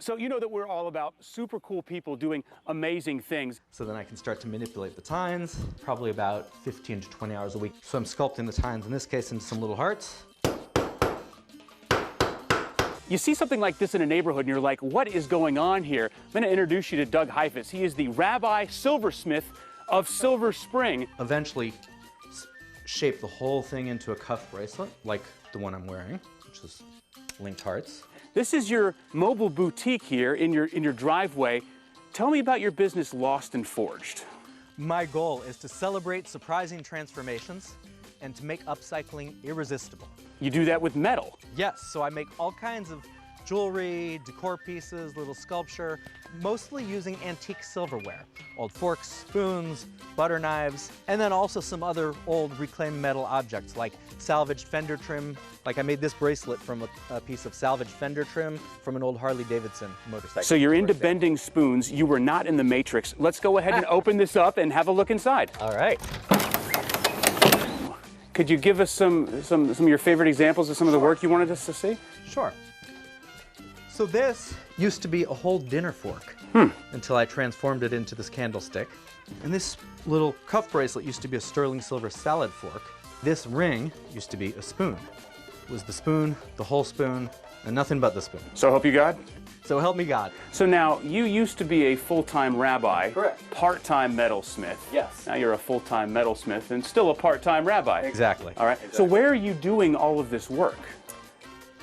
So you know that we're all about super cool people doing amazing things. So then I can start to manipulate the tines, probably about 15 to 20 hours a week. So I'm sculpting the tines, in this case, into some little hearts. You see something like this in a neighborhood and you're like, what is going on here? I'm going to introduce you to Doug Heifetz. He is the Rabbi Silversmith of Silver Spring. Eventually shape the whole thing into a cuff bracelet, like the one I'm wearing, which is linked hearts. This is your mobile boutique here in your driveway. Tell me about your business, Lost and Forged. My goal is to celebrate surprising transformations and to make upcycling irresistible. You do that with metal. Yes, so I make all kinds of jewelry, decor pieces, little sculpture, mostly using antique silverware. Old forks, spoons, butter knives, and then also some other old reclaimed metal objects like salvaged fender trim. Like I made this bracelet from a piece of salvaged fender trim from an old Harley Davidson motorcycle. So you're into bending spoons. You were not in the Matrix. Let's go ahead and open this up and have a look inside. All right. Could you give us some of your favorite examples of some of the work you wanted us to see? Sure. So this used to be a whole dinner fork until I transformed it into this candlestick. And this little cuff bracelet used to be a sterling silver salad fork. This ring used to be a spoon. It was the spoon, the whole spoon, and nothing but the spoon. So help you God? So help me God. So now, you used to be a full-time rabbi. Correct. Part-time metalsmith. Yes. Now you're a full-time metalsmith and still a part-time rabbi. Exactly. All right. Exactly. So where are you doing all of this work?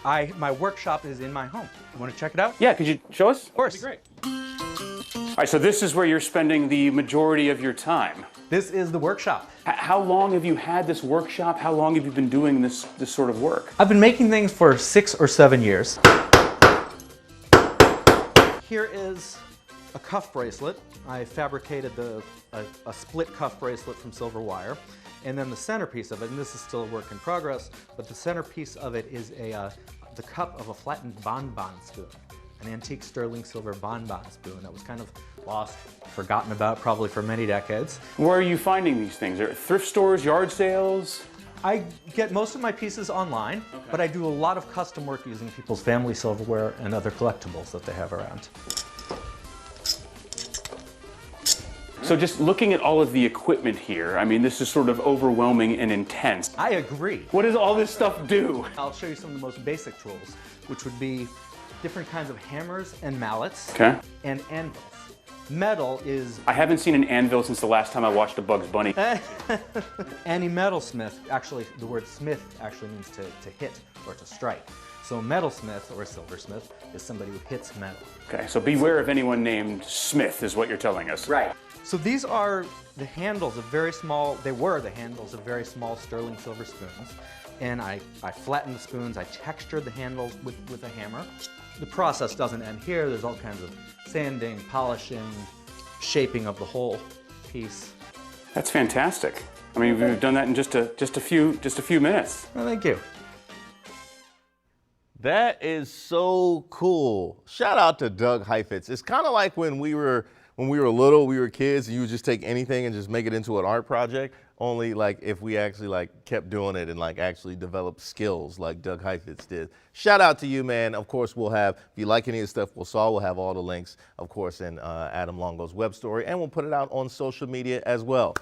My workshop is in my home. You want to check it out? Yeah, could you show us? Of course. That'd be great. All right, so this is where you're spending the majority of your time. This is the workshop. How long have you had this workshop? How long have you been doing this sort of work? I've been making things for 6 or 7 years. Here is a cuff bracelet. I fabricated a split cuff bracelet from silver wire. And then the centerpiece of it, and this is still a work in progress, but the centerpiece of it is the cup of a flattened bonbon spoon, an antique sterling silver bonbon spoon that was kind of lost, forgotten about probably for many decades. Where are you finding these things? Are it thrift stores, yard sales? I get most of my pieces online, but I do a lot of custom work using people's family silverware and other collectibles that they have around. So just looking at all of the equipment here, I mean, this is sort of overwhelming and intense. I agree. What does all this stuff do? I'll show you some of the most basic tools, which would be different kinds of hammers and mallets and anvils. Metal is... I haven't seen an anvil since the last time I watched a Bugs Bunny. Any metalsmith, actually, the word smith actually means to hit or to strike. So a metalsmith or a silversmith is somebody who hits metal. Okay, so beware of anyone named Smith is what you're telling us. Right. So these are the handles of very small, they were the handles of very small sterling silver spoons. And I flattened the spoons, I textured the handles with a hammer. The process doesn't end here. There's all kinds of sanding, polishing, shaping of the whole piece. That's fantastic. I mean, we've done that in just a few minutes. Well, thank you. That is so cool. Shout out to Doug Heifetz. It's kind of like when we were little, we were kids, and you would just take anything and just make it into an art project. Only like if we actually like kept doing it and like actually developed skills like Doug Heifetz did. Shout out to you, man. Of course, we'll have, if you like any of the stuff we'll have all the links, of course, in Adam Longo's web story, and we'll put it out on social media as well.